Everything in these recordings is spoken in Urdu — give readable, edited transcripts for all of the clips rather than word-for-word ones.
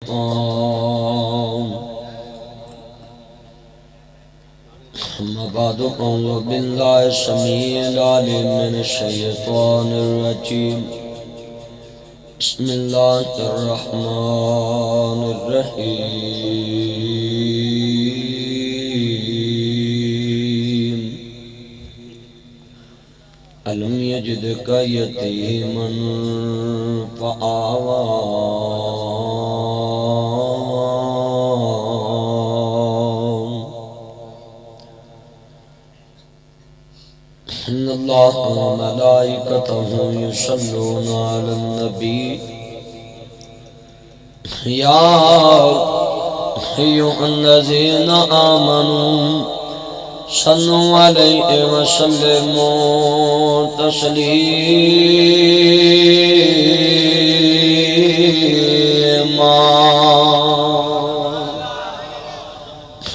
القرآن أما بعد أعوذ بالله السميع العليم من الشيطان الرجيم بسم الله الرحمن الرحيم ألم يجدك يتيما فآوى إن الله وملائكته يصلون على النبي يا أيها الذين آمنوا صلوا عليه وسلموا تسليما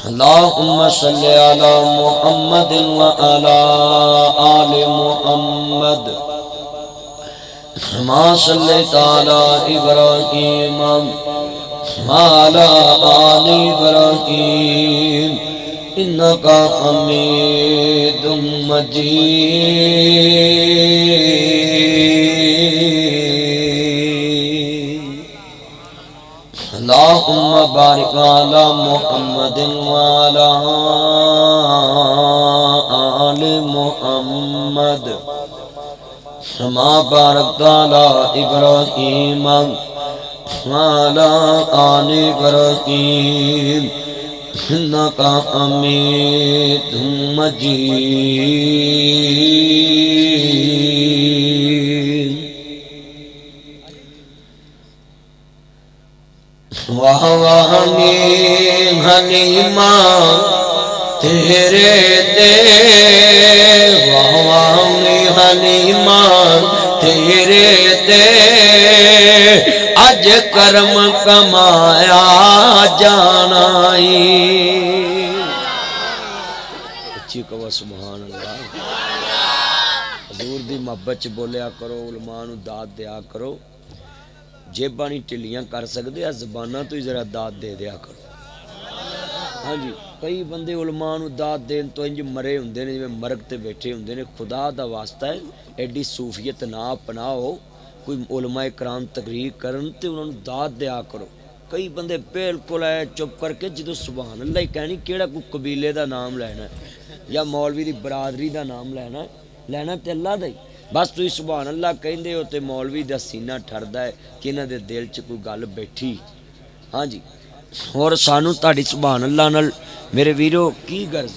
اللهم صل على محمد وعلى آل محمد كما صليت على إبراهيم وعلى آل إبراهيم إنك حميد مجيد اللهم بارك على محمد وعلى آل محمد كما باركت على إبراهيم وعلى آل إبراهيم إنك حميد مجيد وهو حلیمہ تیرے دے وهو حلیمہ تیرے دے اج کرم کمایا جانائی اچھی کہو سبحان اللہ حضور دی محبت چ بولیا کرو علماء نو داد دیا کرو جیباں نہیں ٹلیاں کر سکتے زباناں تو ہی ذرا داد دے دیا کرو ہاں جی کئی بندے علماء نو داد دین تو انج مرے ہوندے نے جویں مرگ تے بیٹھے ہوندے نے خدا دا واسطہ ہے ایڈی صوفیت نہ اپناؤ کوئی علماء کرام تقریر کرن تے انہاں نو داد دیا کرو کئی بندے بالکل ہے چپ کر کے جدوں سبحان اللہ ہی کہنی کیڑا کوئی قبیلے دا نام لینا ہے یا مولوی دی برادری دا نام لینا تے اللہ دا ہی بس تھی سبحان اللہ کہندے ہو تے مولوی دا سینہ ٹھردا ہے کہ انہاں دے دل چ کوئی گل بیٹھی ہاں جی اور سانو تہاڈی سبحان اللہ نال میرے ویرو کی غرض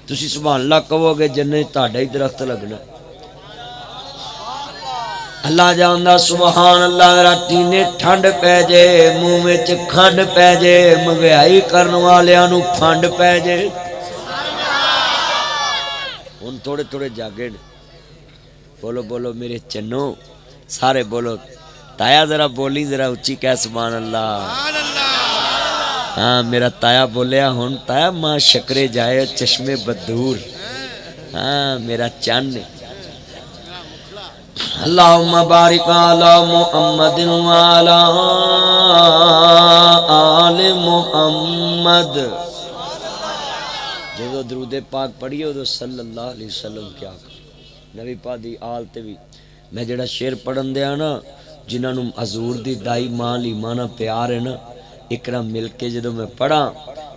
تسی سبحان اللہ کہو گے جنت تہاڈا ہی درخت لگنا اللہ جاندا سبحان اللہ راتی نے ٹھنڈ پے جے منہ وچ کھنڈ پے جے مہنگائی کرن والیاں نو پھنڈ پے جے ہن تھوڑے تھوڑے جاگے بولو بولو میرے چنو سارے بولو تایا ذرا بولی ذرا اچھی کہہ سبحان اللہ ہاں میرا تایا بولیا ہون تایا ماں شکرے جائے چشمے بدور ہاں میرا چند اللہم بارک علی محمد وعلی آل محمد جدو درود پاک پڑھیے ادو صلی اللہ علیہ وسلم کیا کرو نبی پاک دی آل تے بھی میں جڑا شعر پڑھن دیا نا جنہاں نو حضور دی دائی ماں لیمانہ پیار ہے نا اکرم مل کے جدو میں پڑھا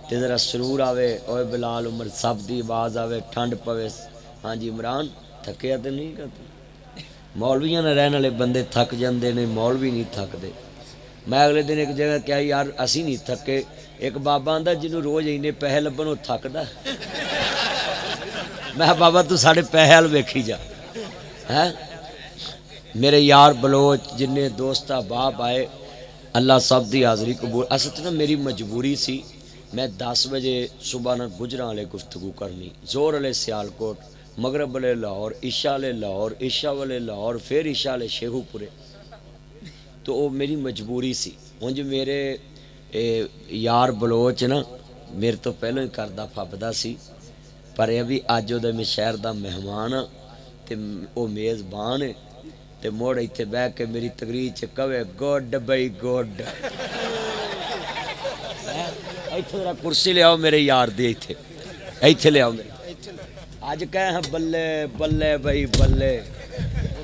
تے ذرا سرور آوے اوے بلال عمر سب دی آواز آوے ٹھنڈ پوے ہاں جی عمران تھکیا تے نہیں کرتے مولویاں نہ رہن والے بندے تھک جاندے نے مولوی نہیں تھک دے میں اگلے دن ایک جگہ کیا یار اسی نہیں تھکے ایک بابا آندا جنوں روز اینے پیسے لبن وہ تھکدا میں بابا تو ساڑھے پیسے وال ویکھی جا ہے میرے یار بلوچ جنہیں دوست احباب آئے اللہ سب دی حاضری قبول اصل نا میری مجبوری سی میں 10 بجے صبح نہ گجراں والے گفتگو کرنی زور والے سیالکوٹ مغرب والے لاہور عشاء والے لاہور عشاء والے لاہور پھر عشاء والے شیخو پورے تو وہ میری مجبوری سی ہوں جو میرے یار بلوچ نا میرے تو پہلے ہی کردہ پھبدا سی پر یہ بھی اج وہ میں شہر دا مہمان ہاں تے وہ میزبان ہے تے موڑ ایتھے بہ کے میری تقریر چ کہے گڈ بئی گڈ ਇੱਥੇ ਜਰਾ ਕੁਰਸੀ ਲਿਆਓ ਮੇਰੇ ਯਾਰ ਦੀ ਇੱਥੇ ਇੱਥੇ ਲਿਆਓ ਮੇਰੇ ਅੱਜ ਕਹੇ ਹਾਂ ਬੱਲੇ ਬੱਲੇ ਬਈ ਬੱਲੇ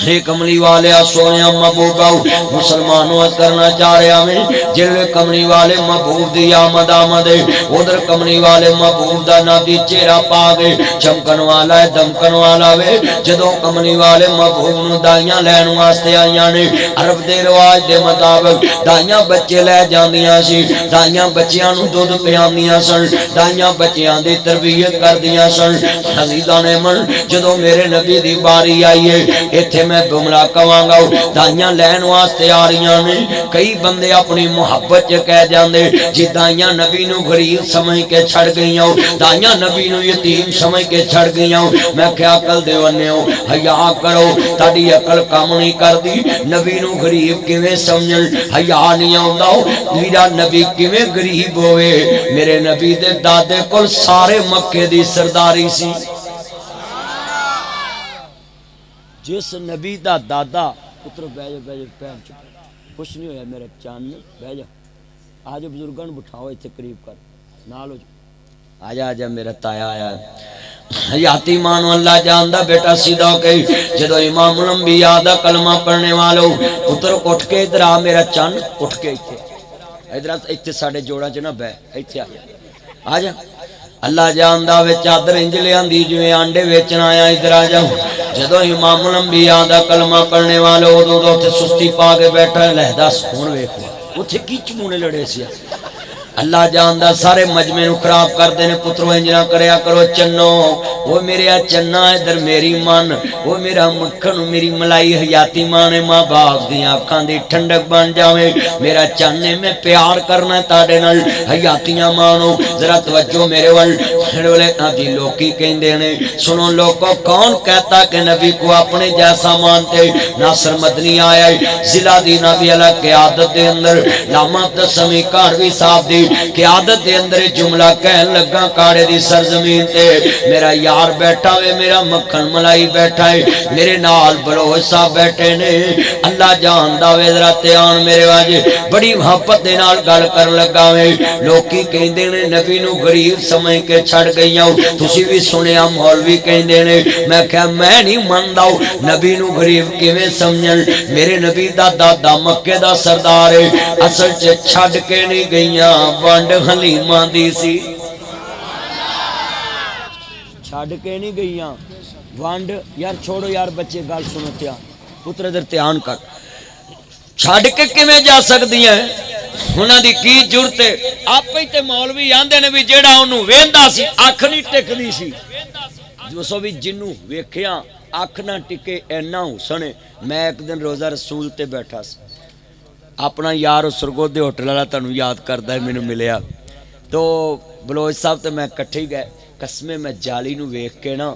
کملی والے سونے محبوبہ مسلمانوں کرنا چاہ رہا میں جلوے کملی والے محبوب دی آمد آمدے ادھر کملی والے محبوب دا نبی چہرہ پا گئے چمکن والا ہے دمکن والا وے جدوں کملی والے محبوب نو دائیاں لین واسطے آئیاں نے عرب دے رواج دے مطابق دائیاں بچے لے جاندیاں سی دائیاں بچیاں نو دودھ پیاندیاں سن دائیاں بچیاں دی تربیت کر دیاں سن عزیزاں نے من جدوں میرے نبی دی باری آئی ہے ایتھے میں بملا کواں گا دائیاں لین واسطے آ رہیاں نے کئی بندے اپنی محبت چ کہہ جاندے جی دائیاں نبی نو غریب سمجھ کے چھڑ گئیاں دائیاں نبی نو یتیم سمجھ کے چھڑ گئیاں میں کیا عقل دے ونے ہو حیا کرو تاڈی عقل کام نہیں کردی نبی نو غریب کیویں سمجھن حیا نہیں آوندا میرا نبی کیویں غریب ہوئے میرے نبی دے دادے کول سارے مکے دی سرداری سی جس نبی دا دادا پتر بیجو پہن چکا کچھ نہیں ہویا میرے چاند بہ جا آج بزرگاں بٹھاؤ ایتھے قریب کر نال ہو آجا آجا میرا تایا آیا حیاتی مانو اللہ جاندہ بیٹا سیدھا کہ جدو امام الانبیاء دا کلمہ پڑھنے والو پتر اٹھ کے ادھر آ میرا چاند اٹھ کے ادھر ایتھے ساڑھے جوڑا جنا بے ایتھے آجا اللہ جاندہ وے چادر انجلے اندی جویں آنڈے ویچن آیا ادھر آجا جدو امام الانبیاء دا کلمہ پڑھنے والو دو دو تے سستی پا کے بیٹھا ہے لہدہ سکون ویکھو اتھے کی چمونے لڑے سیا اللہ جاندہ سارے مجمع نو خراب کر دینے پترو انجنا کریا کرو چنو وہ میرے چنہ ادھر میری من وہ میرا مکھن میری ملائی حیاتی مانے ماں باپ دی آنکھاں دی ٹھنڈک بن جاوے میرا چانے میں پیار کرنا تاڑے نل حیاتیاں مانو ذرا توجہ میرے والے جی لوکی کہیں دینے سنو لوگوں کون کہتا کہ نبی کو اپنے جیسا مانتے ناصر مدنی آیا ضلع دی نبی اللہ قیادت دے اندر لاما تسمی کاروی صاحب دی قیادت دے اندر جملہ کہن لگا کاڑے دی سرزمین تے میرا یار بیٹھا ہوئے میرا مکھن ملائی بیٹھا ہے میرے نال بلوچ صاحب بیٹھے نے اللہ جان دا وے ذرا تیان میرے واجے بڑی محبت دے نال گل کر لگا وے لوکی کہندے نے نبی نو غریب سمجھ کے چھڑ گئیاں تسی بھی سنیا مولوی کہندے نے میں کہا میں نہیں مندا نبی نو غریب کیویں سمجھن میرے نبی دا دادا مکے دا سردار ہے اصل چ چھڑ کے نہیں گئیاں وانڈ حلیمہ دی سی چھڑ کے نہیں گئیاں وانڈ یار چھوڑو یار بچے گال سنتیا پتر ادھر تیان کر چھڑ کے کیویں جا سکتی ہیں انہاں دی کی جرت ہے آپ ہی تے مولوی آندے نے بھی جیڑا انہوں ویندا سی اکھ نہیں ٹکدی سی جو سو بھی جنوں ویکھیاں اکھ نہ ٹکے اینا حسنے میں ایک دن روزہ رسول تے بیٹھا سی اپنا یار سرگودے ہوٹل والا تانوں یاد کردا ہے مینوں ملیا تو بلوچ صاحب تے میں کٹھے گئے قسمے میں جالی نو ویکھ کے نا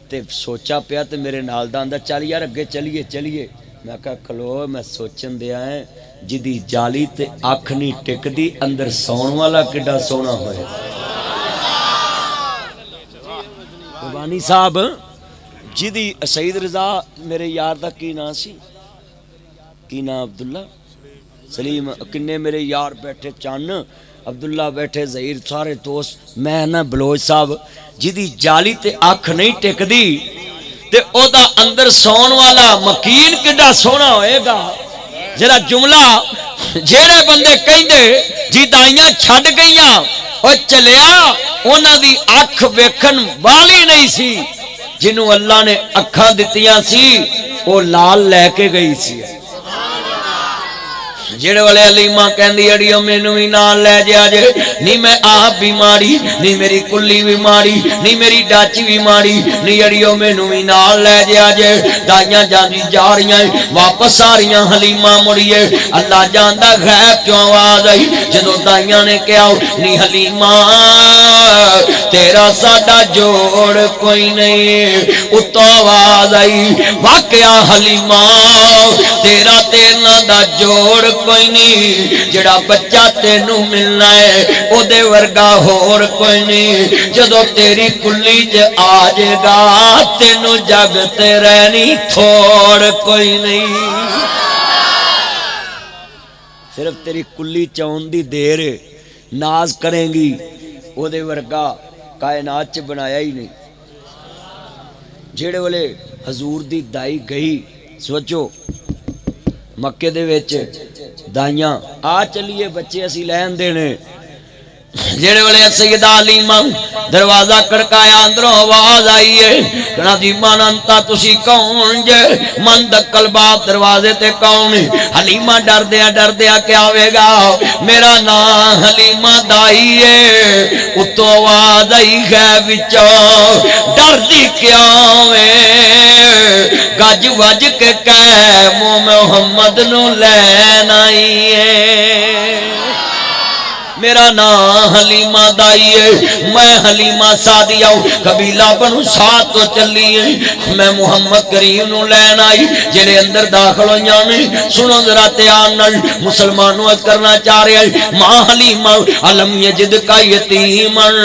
تے سوچا پیا تے میرے نال دا آندا چل یار اگے چلیے میں کہا کلو میں سوچن دیا ہے جدی جالی تے اکھ نہیں ٹکدی اندر سون والا کڈا سونا ہوئے قربانی صاحب جدی سید رضا میرے یار دا کی نا سی کی نا عبداللہ سلیم کنے میرے یار بیٹھے چان عبداللہ بیٹھے ظہیر سارے دوست میں نا بلوچ صاحب جدی جالی تے اکھ نہیں ٹکدی تے او دا اندر سون والا مکین کڈا سونا ہوئے گا جرا جملہ جیڑے بندے کہیں دے جی دائیاں چھڑ گئیاں اور چلیا اونا دی اکھ ویکھن والی نہیں سی جنہوں اللہ نے اکھاں دتیاں سی وہ لال لے کے گئی سی جڑے والے علیمہ کہندی اڑیو مینوں ہی نال لے جا جے نہیں میں آپ بھی ماری نہیں میری کلی بھی ماری نہیں میری ڈاچی بھی ماری نہیں اڑیو مینوں ہی نال لے جا جے دائیاں جاندی جا رہیاں واپس آ رہیاں حلیمہ مڑیے اللہ جاندا غیب کیوں آواز آئی جدوں دائیاں نے کہا نہیں حلیمہ تیرا ساڈا جوڑ کوئی نہیں اتو آواز آئی واقعہ حلیمہ تیرا تیرنا دا جوڑ کوئی نہیں جڑا بچہ تینوں ملنا ہے او دے ورگا ہور کوئی نہیں جدو تیری کلی ج آجے گا تینوں جگ تے رہنی تھوڑ کوئی نہیں صرف تیری کلی چون دی دیر ناز کریں گی او دے ورگا کائنات چ بنایا ہی نہیں جیڑے والے حضور دی دائی گئی سوچو مکے دے وچ دائیاں آ چلیے بچے اسی لین دینے جڑے والے سیدہ حلیمہ دروازہ کڑکایا اندروں آواز آئی ہے کہنا دی مانتا تسی کون جے من دکل باب دروازے تے کون حلیمہ ڈر دیا کیا ہوئے گا میرا نام حلیمہ دائی ہے اتو آواز آئی ہے بچو ڈر دی کیا ہوئے گج وج کے کہے محمد نو لین آئی ہے میرا نام حلیمہ دائی ہے میں حلیمہ سادیہ ہوں قبیلہ بنو سات تو چلی ہے میں محمد کریم نو لین آئی جلے اندر داخل ہو جانے سنو ذرا تیانل مسلمانوں از کرنا چاہ رہے ہیں ماں حلیمہ علم یجد کا یتیمن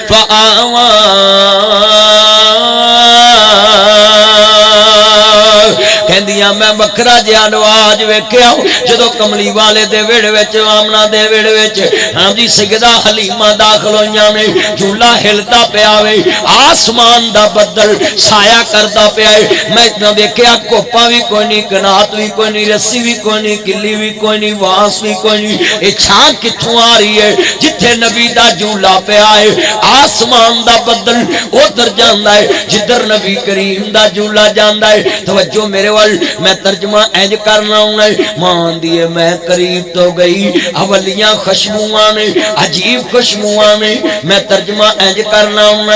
فآوان کہندیاں میں بکرا جہاں نواج ویکھیا جدو کملی والے دے ویڑ وچ آمنہ دے ویڑ وچ ہاں جی سیدہ حلیمہ داخل ہویاں نے جھولا ہلدا پیا وے آسمان دا بدل سایہ کردا پیا میں اتنا ویکھیا کوپا بھی کوئی نہیں کنات بھی کوئی نہیں رسی بھی کوئی نہیں کلی بھی کوئی نہیں وانس بھی کوئی نہیں اے چھان کتھوں آ رہی ہے جتھے نبی دا جھولا پیا ہے آسمان دا بدل ادھر جاندا ہے جدھر نبی کریم دا جھولا جاندا ہے توجہ میرے وال میں ترجمہ اینج کرنا ہوں مان دیئے میں قریب تو گئی اولیاں خوشبوان عجیب خوشبوان میں ترجمہ اینج کرنا ہوں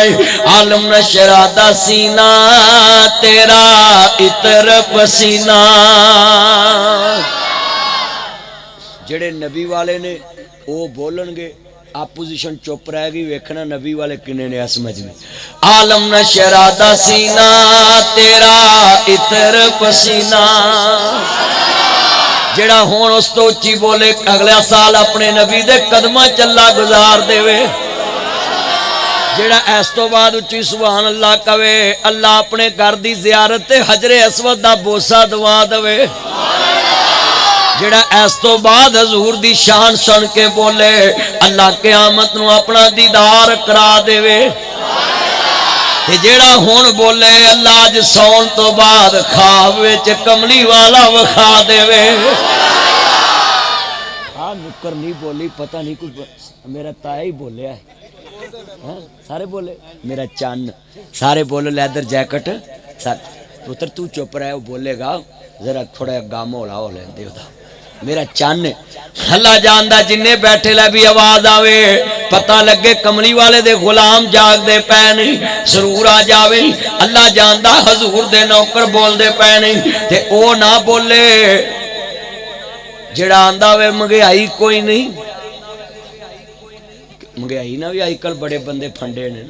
عالم نشرادہ سینہ تیرا اتر پسینہ جڑے نبی والے نے وہ بولن گے اپوزیشن چپ رہے گی ویکھنا نبی والے کنے نے سمجھ میں عالم نشرادہ سینہ تیرا اتر پسینہ جڑا ہون اس تو اچھی بولے اگلے سال اپنے نبی دے قدمہ چلا گزار دے وے جڑا اس تو بعد اچھی سبحان اللہ کہے اللہ اپنے گھر دی زیارت حجر اسود دا بوسہ دعا دے جڑا اس تو بعد حضور دی شان سن کے بولے اللہ قیامت نو اپنا دیدار کرا دے وے جڑا ہون بولے اللہ اج سون تو بعد خواب وچ کملی والا وکھا دے وے ہاں نکر نہیں بولی پتہ نہیں کچھ میرا تایا ہی بولیا ہے سارے بولے میرا چان سارے بولے لیدر جیکٹ پتر تو چپ رہے وہ بولے گا ذرا تھوڑا گام ہولا ہو لیں دے میرا چان اللہ جاندہ جنہیں بیٹھے لے بھی آواز آوے پتہ لگے کملی والے دے غلام جاگ دے پہنے سرور آ جاوے اللہ جاندہ حضور دے نوکر بول دے پہنے تے او نہ بولے جڑا آندہ وے مگیائی کوئی نہیں مگیائی نہ بھی آئی کل بڑے بندے پھنڈے نے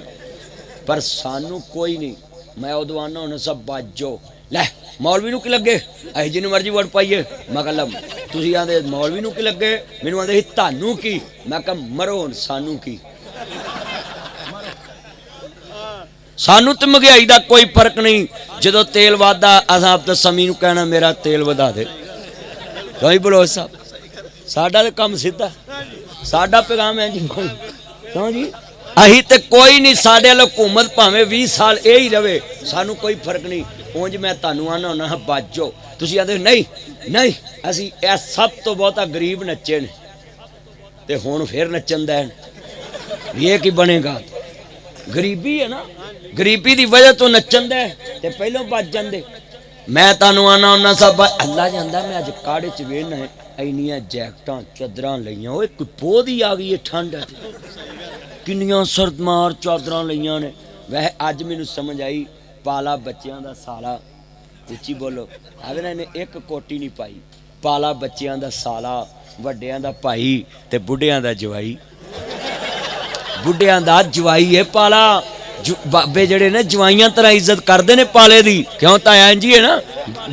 پر سانو کوئی نہیں میں ادوانا انہیں سب باجو لے مولوی نو کی لگے اے جنو مرضی ووٹ پائیے میں کہا لم تسی آدھے مولوی نو کی لگے مینوں آدھے تانوں کی میں کہا مرو سانو کی سانو تے مہنگائی دا کوئی فرق نہیں جدو تیل وادا اساں اب تے سمی نو کہنا میرا تیل ودا دے کوئی بلو صاحب ساڈا تے کم سیدھا ساڈا پیغام ہے جی کیوں جی اہی تے کوئی نہیں ساڈے حکومت بھاویں 20 سال اے ہی رہے سانو کوئی فرق نہیں اونج میں تانوں آنا ہونا باجو تسی آدھے نہیں اسی اے سب تو بہتا غریب نچے نے تے ہون پھر نچن دین یہ کی بنے گا غریبی ہے نا غریبی دی وجہ تو نچن دے تے پہلوں بچ جاندے میں تانوں آنا ہونا سب اللہ جاندا میں اج کاڑے چ وینا ہے اینیاں جیکٹاں چادراں لئیاں اوے کوئی پود ہی آ گئی ہے ٹھنڈ کنیاں سرد مار چادراں لئیاں نے وہ اج مینوں سمجھ آئی پالا بچیاں دا سالا اچھی بولو اگر نے ایک کوٹی نہیں پائی پالا بچیاں دا سالا وڈیاں دا پائی تے بڈھیاں دا جوائی بڈھیاں دا جوائی ہے پالا بابے جڑے نے جوائیاں طرح عزت کردے نے پالے دی کیوں تایا جی ہے نا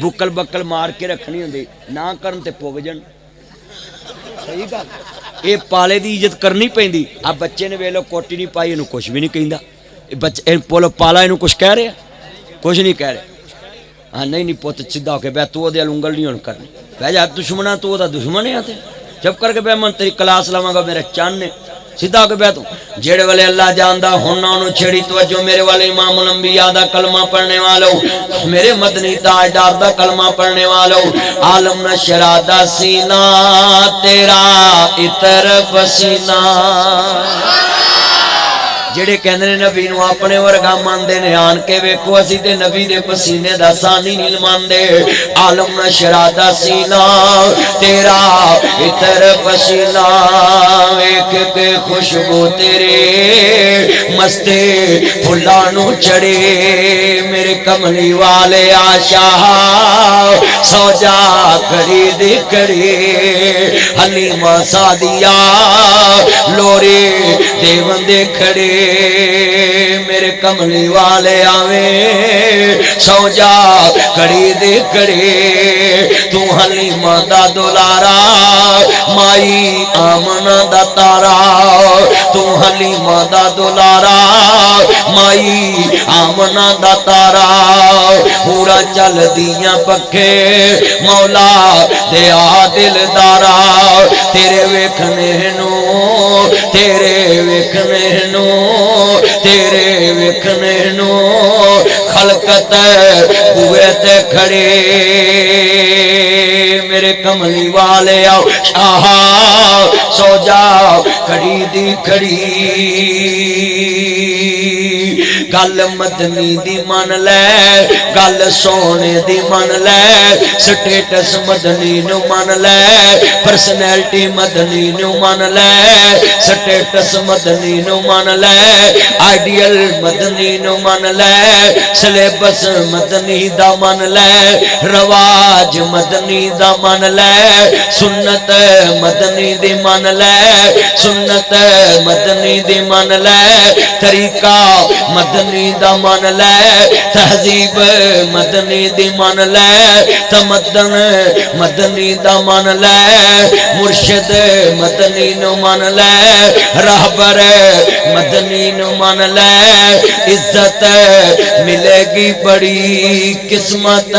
بکل بکل مار کے رکھنی ہوندی نہ کرن تے پوگ جن صحیح گل اے پالے دی عزت کرنی پیندی اب بچے نے ویلو کوٹی نہیں پائی اینوں کچھ بھی نہیں کہندا بچے پولو پالا اینوں کچھ کہہ رہے کچھ نہیں کہہ رہے ہاں نہیں پوت سیدھا ہو کے بے تو دے انگل نہیں ہون کرنی بے جا دشمنا تو دا دشمن ہے تے جب کر کے بے من تیری کلاس لاواں گا میرا چان نے سیدھا کے بیٹھو جڑے والے اللہ جاندا ہنوں نو چھڑی توجہ میرے والے امام الانبیاء دا کلمہ پڑھنے والوں میرے مدنی تاجدار دا کلمہ پڑھنے والوں عالم نشرا دا سینہ تیرا اتر پسینہ جڑے کہندے نے نبی نو اپنے ورگا ماندے نے آن کے ویکھو اسی تے نبی دے پسینے دا ثانی نہیں ماندے عالم نشرا دا سینہ تیرا اتر پسینہ ویکھ کے خوشبو تیرے مستے پھلاں نو چڑھے میرے کملی والے آشا سوجا خرید کڑے حلیمہ سعدیہ لورے دیون دے کھڑے میرے کملی والے آویں سوجا کڑی دے کڑے تو حلیمہ دا دولارا مائی آمنہ دا تارا تو حلیمہ دا دولارا مائی آمنہ دا تارا پورا چل دیاں پکھے مولا دیا دل دارا تیرے ویکھنے نو تیرے ویکھنے نو تیرے ویکھنے نو خلقت ہوئے تے کھڑے میرے کملی والے آؤ شاہ سو جاؤ کھڑی دی کھڑی گل مدنی دی من لے گل سونے دی من لے سٹیٹس مدنی نو من لے پرسنالٹی مدنی نو من لے سٹیٹس مدنی نو من لے آئیڈیل مدنی نو من لے سلیبس مدنی دا من لے رواج مدنی دا من لے سنت مدنی دی من لے سنت مدنی دی من لے طریقہ مدنی دا من لے تہذیب مدنی دی من لے تمدن مدنی دا من لے مرشد مدنی نو من لے رہبر مدنی نو من لے عزت ملے گی بڑی قسمت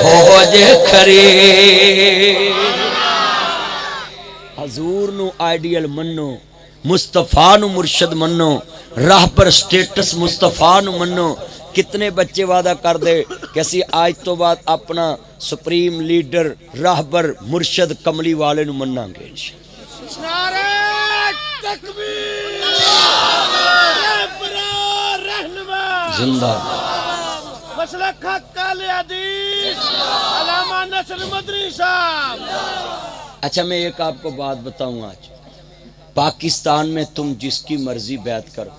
ہو جے کھری حضور نو آئیڈیل منو مصطفیٰ نو مرشد منو راہبر سٹیٹس مصطفیٰ نو منو کتنے بچے وعدہ کر دے کہ اسی آج تو بعد اپنا سپریم لیڈر راہبر مرشد کملی والے نو مننا گے انشاءاللہ نعرہ تکبیر رہبر رہنما زندہ مسلک حق کال حدیث علامہ نصر مدنی صاحب اچھا میں ایک آپ کو بات بتاؤں آج پاکستان میں تم جس کی مرضی بیعت کرو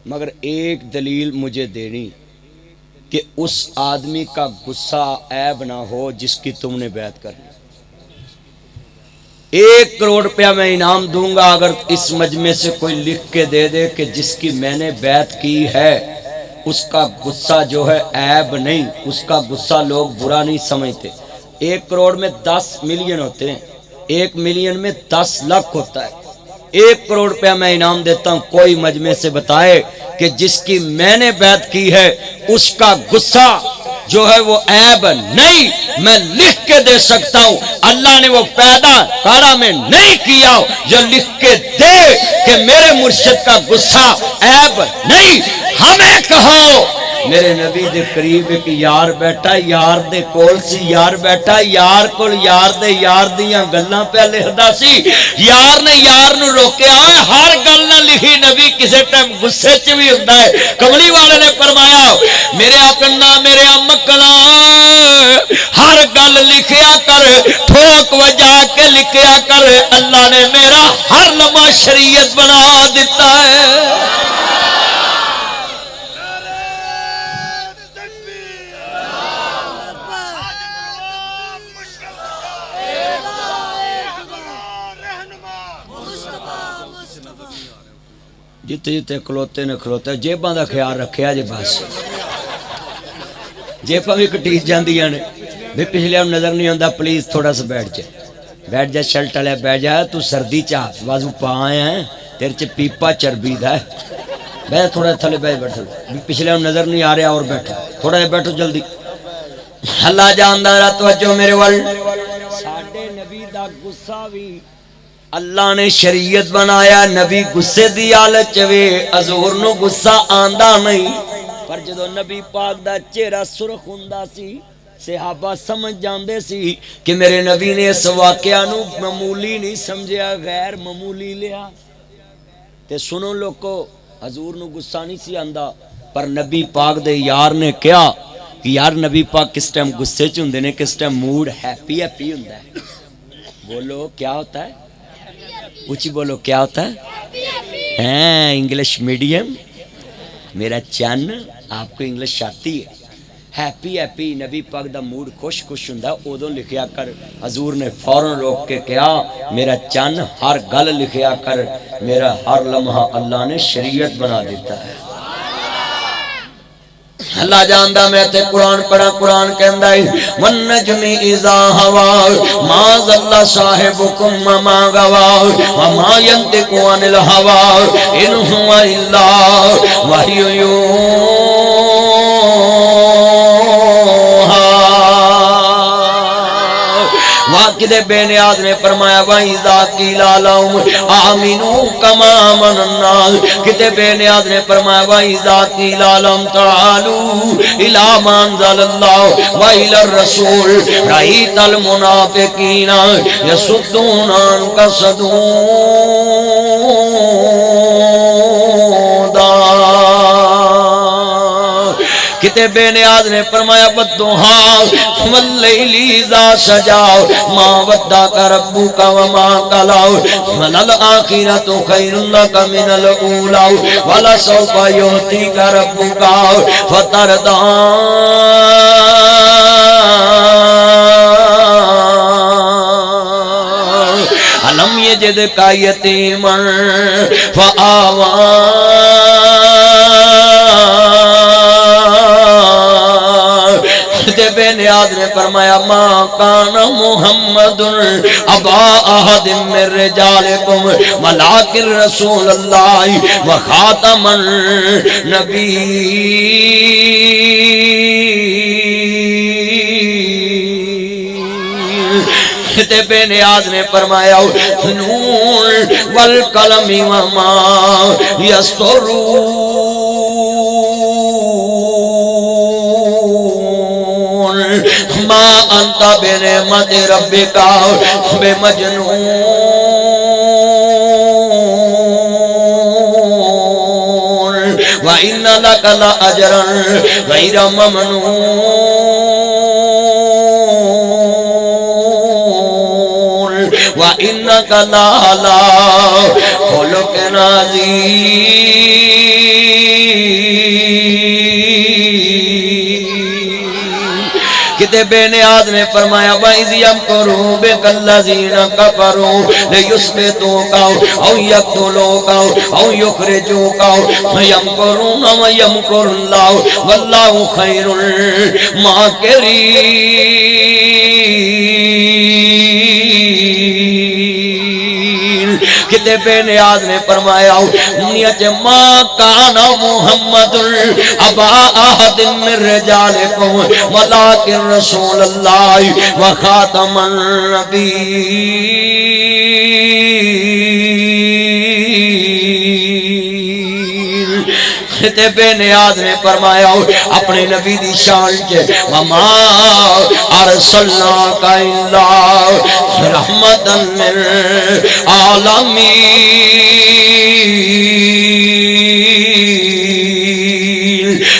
مگر ایک دلیل مجھے دینی کہ اس آدمی کا غصہ عیب نہ ہو جس کی تم نے بیعت کرنی 1 کروڑ روپیہ میں انعام دوں گا اگر اس مجمع سے کوئی لکھ کے دے دے کہ جس کی میں نے بیعت کی ہے اس کا غصہ جو ہے عیب نہیں اس کا غصہ لوگ برا نہیں سمجھتے 1 کروڑ میں 10 ملین ہوتے ہیں 1 ملین میں 10 لاکھ ہوتا ہے 1 کروڑ روپیہ میں انعام دیتا ہوں کوئی مجمع سے بتائے کہ جس کی میں نے بیعت کی ہے اس کا غصہ جو ہے وہ عیب نہیں میں لکھ کے دے سکتا ہوں اللہ نے وہ پیدا کارا میں نہیں کیا جو لکھ کے دے کہ میرے مرشد کا غصہ عیب نہیں ہمیں کہو میرے نبی دے قریب ایک یار بیٹھا یار دے کول سی یار بیٹھا یار کول یار دے یار دیاں گلاں پہ لکھدا سی یار نے یار نو روکیا ہر گل نہ لکھی نبی کسے ٹائم غصے چ بھی ہوندا ہے کملی والے نے فرمایا میرے اکنا میرے امکنا ہر گل لکھیا کر ٹھوک وجا کے لکھیا کر اللہ نے میرا ہر لمحہ شریعت بنا دیتا ہے جتے جتے کھلوتے نے کھلوتے جیباں دا خیال رکھیا جے بس جیباں بھی کٹیس جاندیاں نے بھی پچھلے ہم نظر نہیں ہوندا پلیز تھوڑا سا بیٹھ جا شرٹ والے بیٹھ جا تو سردی چا بازو پا آیا ہے تیرے چ پیپا چربی دا ہے بیٹھ تھوڑا تھلے بیٹھو بھی پچھلے ہم نظر نہیں آ رہا اور بیٹھو تھوڑا جا بیٹھو جلدی اللہ جاندہ رہا توجہ میرے وال ساڈے نبی دا غصہ بھی اللہ نے شریعت بنایا نبی غصے دی حالت وے حضور نو غصہ آندا نہیں پر جدو نبی پاک دا چہرہ سرخ ہوندا سی صحابہ سمجھ جاندے سی کہ میرے نبی نے اس واقعہ نو معمولی نہیں سمجھیا غیر معمولی لیا تے سنو لوگو حضور نو غصہ نہیں سی آندا پر نبی پاک دے یار نے کہا کہ یار نبی پاک کس ٹائم غصے چ ہوندے نے کس ٹائم موڈ ہیپی ہیپی ہوندا ہے بولو کیا ہوتا ہے اونچی بولو کیا ہوتا ہے انگلش میڈیم میرا چن آپ کو انگلش آتی ہے ہیپی ہیپی نبی پاک دا موڈ خوش خوش ہوندا اودوں لکھیا کر حضور نے فوراً روک کے کہا میرا چن ہر گل لکھیا کر میرا ہر لمحہ اللہ نے شریعت بنا دیتا ہے اللہ جاندا میں تے قرآن پڑھا قرآن کہندا ہے والنجم اذا ہوا ما ضل صاحبکم وما غوا وما ينطق عن الهوى ان هو الا وحی یوحی واقعے بے نیاز نے فرمایا وَإِذَا قِيلَ لَهُمْ آمِنُوا كَمَا آمَنَ النَّاسُ کتے بے نیاز نے فرمایا وَإِذَا قِيلَ لَهُمْ تَعَالُوا إِلَىٰ مَا أَنزَلَ اللَّهُ وَإِلَى الرَّسُولِ رَأَيْتَ الْمُنَافِقِينَ يَصُدُّونَ عَنكَ صُدُودًا کتے بے نیاز نے فرمایا وَالضُّحَىٰ وَاللَّيْلِ إِذَا سَجَىٰ مَا وَدَّعَكَ رَبُّكَ وَمَا قَلَىٰ وَلَلْآخِرَةُ خَيْرٌ لَّكَ مِنَ الْأُولَىٰ وَلَسَوْفَ يُعْطِيكَ رَبُّكَ فَتَرْضَىٰ أَلَمْ يَجِدْكَ يَتِيمًا فَآوَىٰ بے نیاز نے فرمایا ما کان محمد ابا احد من رجالکم ولکن رسول اللہ وخاتم النبی تے بے نیاز نے فرمایا نون والقلم وما یسطرون ما انت بنعمت ربک بمجنون وان لک لاجرا غیر ممنون وانک لعلی خلق عظیم کتے بے نیاز نے فرمایا وَإِذْ يَمْكُرُ بِكَ الَّذِينَ كَفَرُوا لِيُثْبِتُوكَ أَوْ يَقْتُلُوكَ أَوْ يُخْرِجُوكَ وَيَمْكُرُونَ وَيَمْكُرُ اللَّهُ وَاللَّهُ خَيْرُ الْمَاكِرِينَ کتے بے نیاز نے فرمایا نیت ما کان محمد ابا احد من رجالکم ولکن رسول اللہ وخاتم النبیین تے بے نیاز نے فرمایا اپنے نبی دی شان کے وما ارسلناک الا رحمتا للعالمین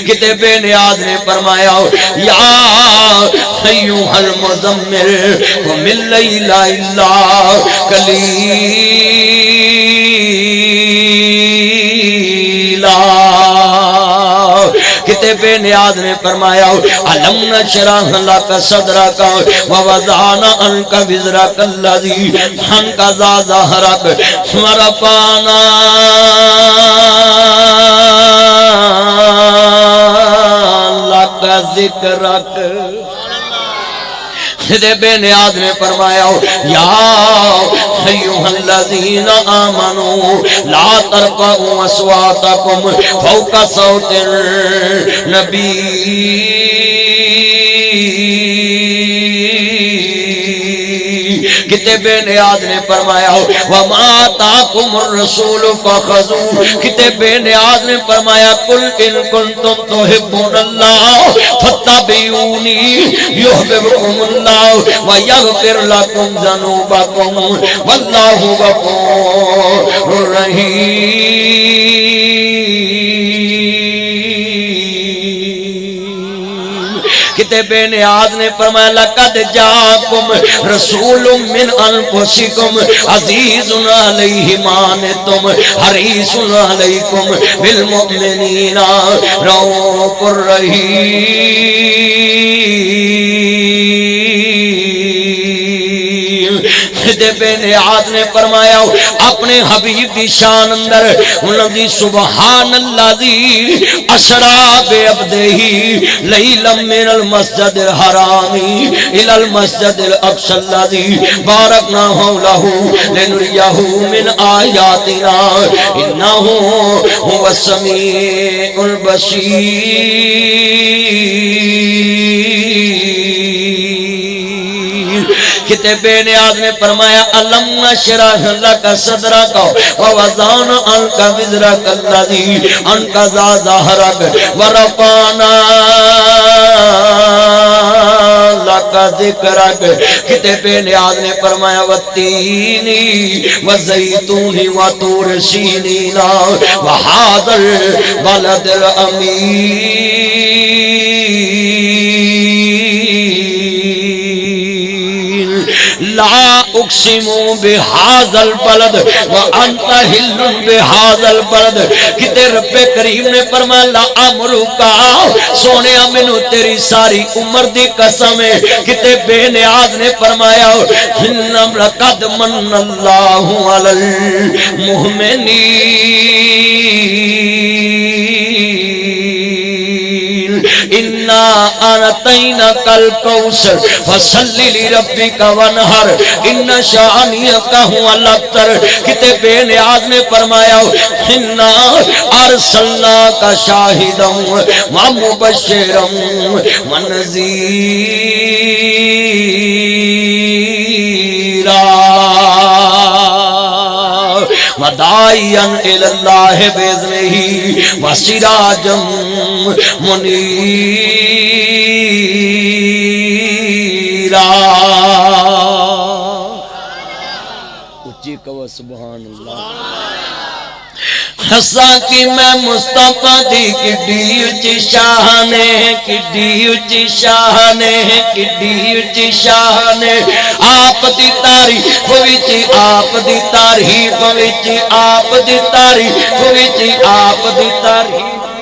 کتے بے نیاز نے فرمایا یا ایوہ المزمل قم اللیل الا قلیلا کتے بے نیاز نے فرمایا علم نشرح لک صدرک ووضعنا عنک وزرک الذی عنقض ظہرک ورفعنا لک ذکرک دے بے نیاز نے فرمایا یا ایوہ الذین آمنوا لا ترفعوا اصواتکم فوق صوت النبی کتے بے نیاز نے فرمایا وما آتاکم الرسول فخذوہ کتے بے نیاز نے فرمایا قل ان کنتم تحبون اللہ فاتبعونی یحببکم اللہ ویغفر لکم ذنوبکم واللہ غفور رحیم کتے بے نیاز نے فرمایا لقد جاءکم رسول من انفسکم عزیز علیہ ما عنتم حریص علیکم بالمؤمنین رؤوف کتے بے نیاز نے فرمایا اپنے حبیب دی شان اندر انہوں دی سبحان اللہ دی اسرا بے عبدہی لیلا من المسجد الحرامی الى المسجد الاقصى الذي باركنا حوله لنريه من آیاتنا انه هو السمیع البصیر کتے بے نیاز نے فرمایا علم نشرح لک صدرک ووضعنا عنک وزرک الذی انقض ظہرک ورفعنا لک ذکرک کتے بے نیاز نے فرمایا والتینی والزیتون وطور سینین وہذا البلد الامین لا اقسم بهذا البلد وانت حل بهذا البلد کتے رب کریم نے فرمایا لا امرکا سونے مینوں تیری ساری عمر دی قسم ہے کتے بے نیاز نے فرمایا انم لقد من اللہ علی المؤمنین انا اعطیناک الکوثر فصل لربک وانحر ان شانئک هو الابتر کتے بے نیاز نے فرمایا انا ارسلناک شاہدا ومبشرا ونذیرا وداعیا الی اللہ باذنہ وسراجا منیرا اچھی کہو سبحان اللہ حسا کی میں مصطفیٰ دی کڈی اچھی شانے کڈی اچھی شانے کڈی اچھی شانے آپ دی تاریخ وچ آپ دی تاریخ وچ آپ دی تاریخ وچ آپ دی تاریخ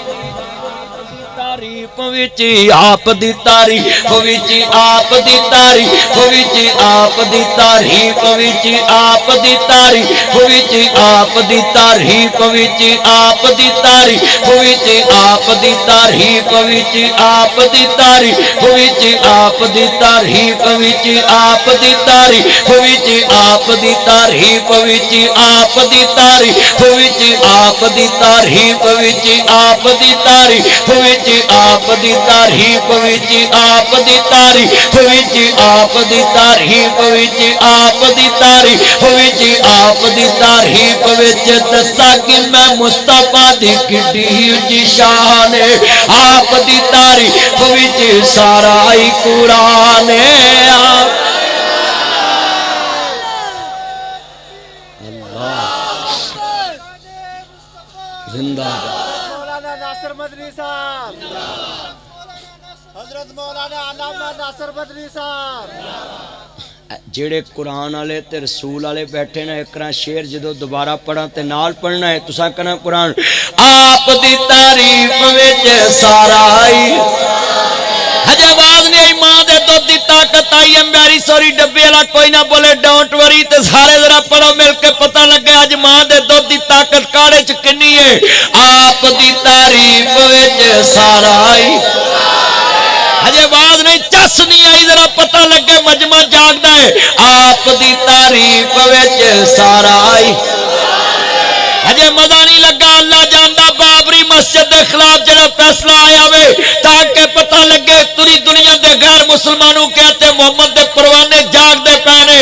وچی آپ دی تاریخ وچی آپ دی تاریخ وچی آپ دی تاریخ وچی آپ دی تاریخ وچی آپ دی تاریخ وچی آپ دی تاریخ وچی آپ دی تاریخ وچی آپ دی تاریخ وچی آپ دی تاریخ وچی آپ دی تاریخ وچی آپ دی تاریخ وچی آپ دی تاریخ وچی آپ دی تاریخ وچی آپ دی تاریخ وچی آپ دی تاریخ وچ آپ دی تاریخ وچ آپ دی تاریخ وچ آپ دی تاریخ وچ آپ دی تاریخ وچ دسا کہ میں مصطفیٰ دی کڈی اچھی شان آپ دی تاریخ وچ سارا ہی قرآن زندہ مولانا ناصر مدنی صاحب حضرت مولانا علامہ ناصر مدنی صاحب جڑے قرآن والے تے رسول والے بیٹھے نا ایک شعر جدو دوبارہ پڑھا تے نال پڑھنا ہے تساں کہنا قرآن آپ دی تعریف وچ سارا ہی ہجے آواز نہیں ماں دے دودھ دی طاقت آئی ہے میری سوری ڈبے والا کوئی نہ بولے ڈونٹ وری تے سارے ذرا پڑھو مل کے پتہ لگے اج ماں دے دودھ دی طاقت کاڑے چ کنی ہے آپ دی تعریف وچ سارا ہی ہجے آواز نہیں چس نہیں آئی ذرا پتہ لگے مجمع جاگدا ہے آپ دی تعریف وچ سارا ہی ہجے مزہ نہیں لگا اللہ جاندا بابری مسجد دے خلاف جڑا فیصلہ آیا وے تاکہ پتہ لگے پوری دنیا دے غیر مسلمانوں کہتے محمد دے پروانے جاگ دے پینے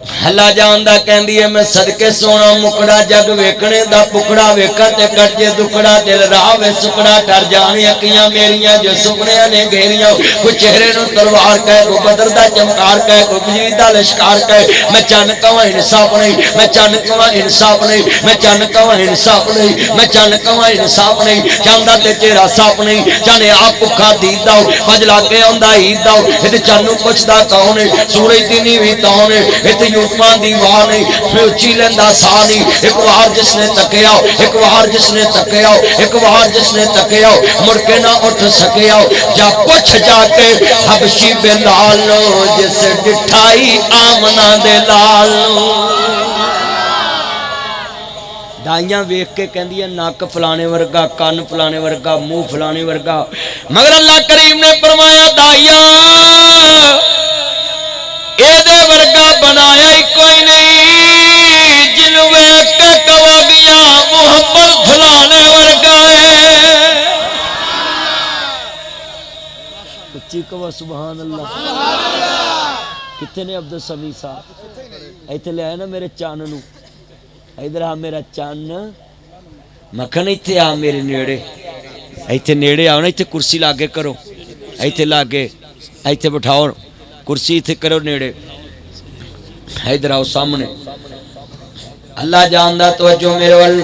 اللہ جاندا کہندی ہے میں صدقے سونا مکڑا جگ ویکھنے دا پکڑا ویکھا تے کٹے دکڑا دل راہ وے سکڑا ٹر جانی اکھیاں میریاں جو سپنیاں نے گھیریاں کوئی چہرے نو تلوار کہے کوئی بدر دا چمکار کہے کوئی بجلی دا لشکار کہے میں چن کواں انصاف نہیں میں چن کواں انصاف نہیں میں چن کواں انصاف نہیں میں چن کواں انصاف نہیں چاندا تے چہرہ صاف نہیں چانے آپ بھکھا دید دا پج لا کے آندا عید دا اے چن نو پوچھدا کون ہے سورج دی نیویں تاں ہے اے یوسمان دیوار نہیں میں اچھی لیندہ سا نہیں ایک وار جس نے تکیا ایک وار جس نے تکیا ایک وار جس نے تکیا مڑکے نہ اٹھ سکیا جا پوچھ جا کے حبشی بلال نو جس ڈٹھائی آمنہ دے لال نو دائیاں ویکھ کے کہندی ہے ناک فلانے ورگا کان فلانے ورگا منہ فلانے ورگا مگر اللہ کریم نے فرمایا دائیاں اے دے ورگا بنایا ہی کوئی نہیں جنوں ویکھ کے کہو گیا محمد فلانے ورگا ہے اچھی کہو سبحان اللہ کتنے نے عبد السمیع صاحب ایتھے لے آئے نا میرے چان نو ادھر آ میرا چان مکھن ایتھے آ میرے نیڑے ایتھے نیڑے آؤ نا ایتھے کرسی لاگے کرو ایتھے لاگے ایتھے بٹھاؤ کرسی تھے کرو نیڑے ادھر آؤ سامنے اللہ جاندہ توجہ میرے وال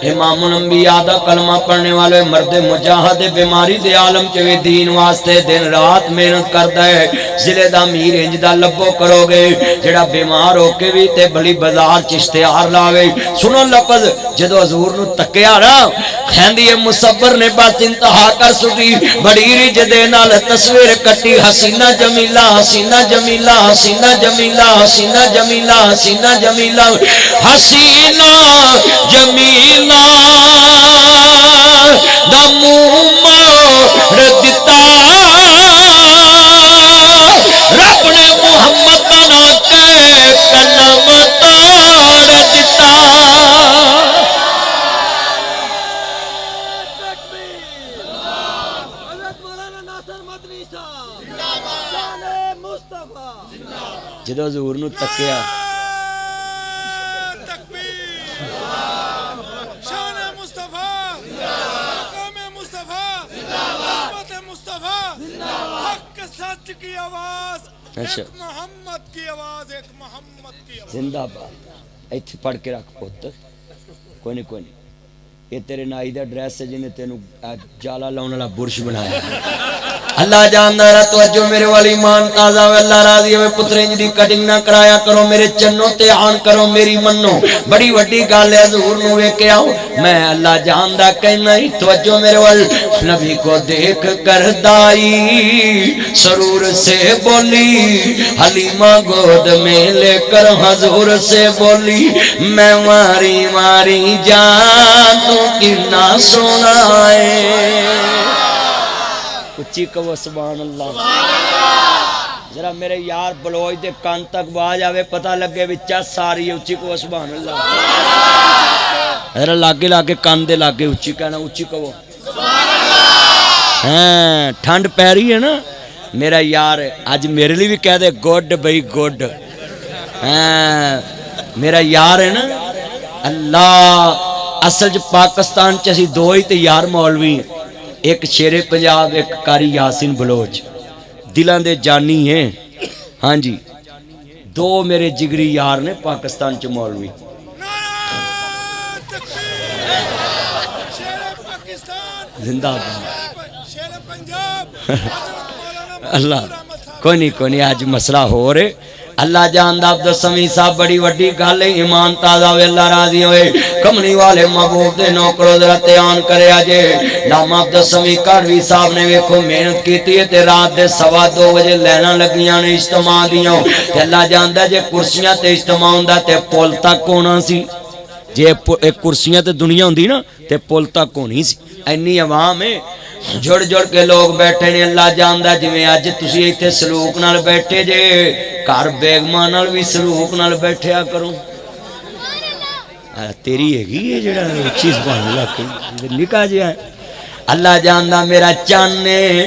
امام الانبیاء دا کلمہ پڑھنے والے مرد مجاہد بیماری دے عالم چوے دین واسطے دن رات محنت کردا ہے ضلع دا میر انج دا لبو کرو گے جڑا بیمار ہو کے بھی تے بڑی بازار چ اشتہار لاوے سنو لفظ جدو حضور نو تکیا نا کہندی ہے مصور نے بس انتہا کر سٹی بڑی رج دے نال تصویر کٹی حسینہ جمیلہ حسینہ جمیلہ حسینہ جمیلہ حسینہ جمیلہ حسینہ جمیلہ حسینہ جمیلہ دا منہ موڑ دتا رب نے محمد بنا کے کلم توڑ دتا جدو حضور نو تکیا کی آواز ایک محمد کی آواز ایک محمد کی آواز زندہ باد ایتھے پڑھ کے رکھ پوت کوئی نہیں یہ تیرے نائی دا ڈریس ہے جنہیں تینوں جالا لاؤن والا برش بنایا اللہ جاندہ رہا توجہ میرے والی ایمان تازہ ہوئے اللہ راضی ہوئے پتریں جدی کٹنگ نہ کرایا کرو میرے چنوں تے آن کرو میری منو بڑی وڈی گال ہے حضور نو ویکھے آؤ میں اللہ جاندہ کہنا ہی توجہ میرے وال نبی کو دیکھ کر دائی سرور سے بولی حلیمہ گود میں لے کر حضور سے بولی میں ماری ماری جان تو کتنا سنائے اچھی کہو سبحان اللہ ذرا میرے یار بلوچ دے کان تک باز آوے پتہ لگے وچا ساری اچھی کہو سبحان اللہ ذرا لاگے لاگے کان دے لاگے اچھی کہنا اچھی کہو ہاں ٹھنڈ پہ رہی ہے نا میرا یار آج میرے لیے بھی کہہ دے گوڈ بھئی گوڈ ہاں میرا یار ہے نا اللہ اصل جو پاکستان چاہی دو ہی تے یار مولوی ہیں ایک شیر پنجاب ایک کاری یاسین بلوچ دلان دے جانی ہیں ہاں جی دو میرے جگری یار نے پاکستان چ مولوی زندہ اللہ کوئی نہیں آج مسئلہ ہو رہے اللہ جاندہ عبد السمیع صاحب بڑی وڈی گالے ایمان تازہ ہوئے اللہ راضی ہوئے کمنی والے محبوب دے نوکروں ذرا تیان کرے آجے نام عبد السمیع کاروی صاحب نے ویکھو محنت کیتی ہے تے رات دے 2:15 بجے لینا لگیاں نے اجتماع دیاں تے اللہ جاندہ جے کرسیاں تے اجتماع ہوندا تے پول تک ہونا سی جے ایک کرسیاں تے دنیا ہوندی نا تے پول تک ہونی سی اینی عوام ہے جڑ کے لوگ بیٹھے نے اللہ جاندہ جویں اج تسی ایتھے سلوک نال بیٹھے جے گھر بیگماں نال بھی سلوک نال بیٹھیا کرو تیری ہے گی یہ جڑا چیز بن لگ نکا جی ہے اللہ جاندہ میرا چانے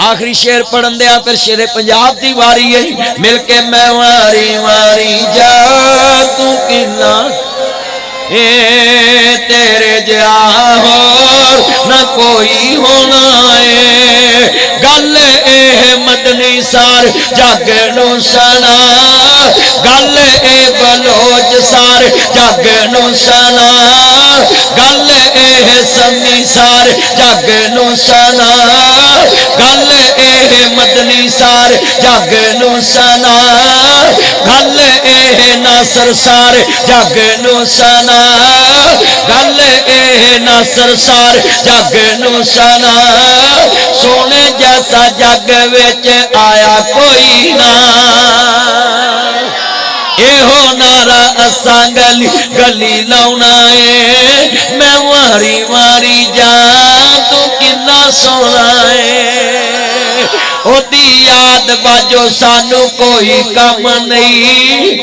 آخری شعر پڑھن دیا پھر شیر پنجاب دی واری ہے مل کے میں واری واری جا تو کنا تیرے جا ہو نہ کوئی ہونا ہے گل اے مدنی سار جگ نو سنا گل اے بلوچ سار جگ نو سنا گل اے سمی سار جگ نو سنا گل اے مدنی سار جگ نو سنا گل اے ناصر سار جگ نو سنا گل اے ناصر سار جگ نو سنا سونے جیسا جگ وچ آیا کوئی نہ ایہو نارا اساں گلی گلی لاؤنا ہے میں واری واری جان تو کنا سونا ہے او دی یاد باجو سانو کوئی کم نہیں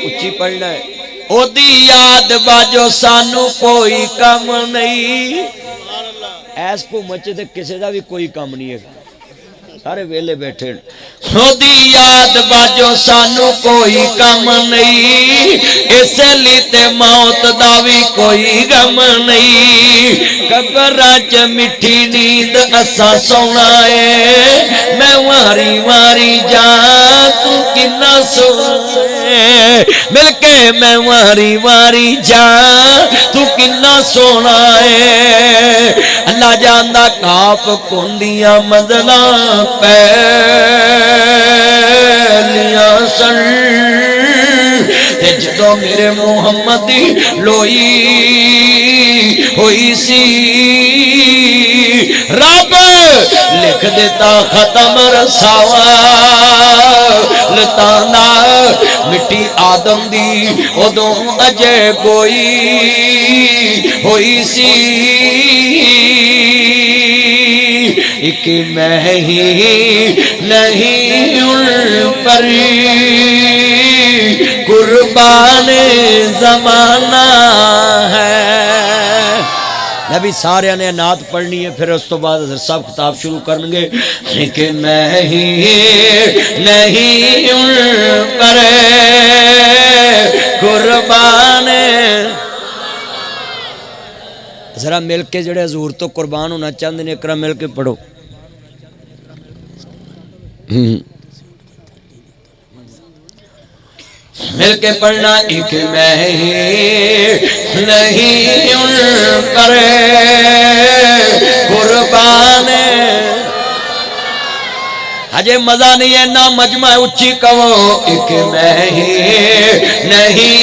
اچھی پڑھنا ہے او دی یاد باجو سانو کوئی کم نہیں ایس کو مچے تے کسے دا بھی کوئی کم نہیں ہے سارے ویلے بیٹھے او دی یاد باجو سانو کوئی کم نہیں اس لیے تے موت دا بھی کوئی غم نہیں قبراں چ مٹھی نیند اساں سونا ہے میں واری واری جان تو کنا سونا مل کے میں واری واری جان تو کنا سونا ہے اللہ جاندا کاپ کندیاں مدنا پہلیاں سن تے جدوں میرے محمد دی لوئی ہوئی سی رب لکھ دیتا ختم رساوا لتانا مٹی آدم دی ادوں اجے کوئی ہوئی سی ایک میں ہی نہیں ان پر قربان زمانہ ہے نبی سارے نے نعت پڑھنی ہے پھر اس تو بعد حضرت صاحب خطاب شروع کریں گے کہ میں ہی نہیں ان پر قربان ذرا مل کے جڑے حضور تو قربان ہونا چاہتے ہیں اکرم مل کے پڑھو مل کے پڑھنا ایک میں ہی نہیں ان پر قربان ہجے مزہ نہیں ہے نہ مجمع اچھی کہو ایک میں ہی نہیں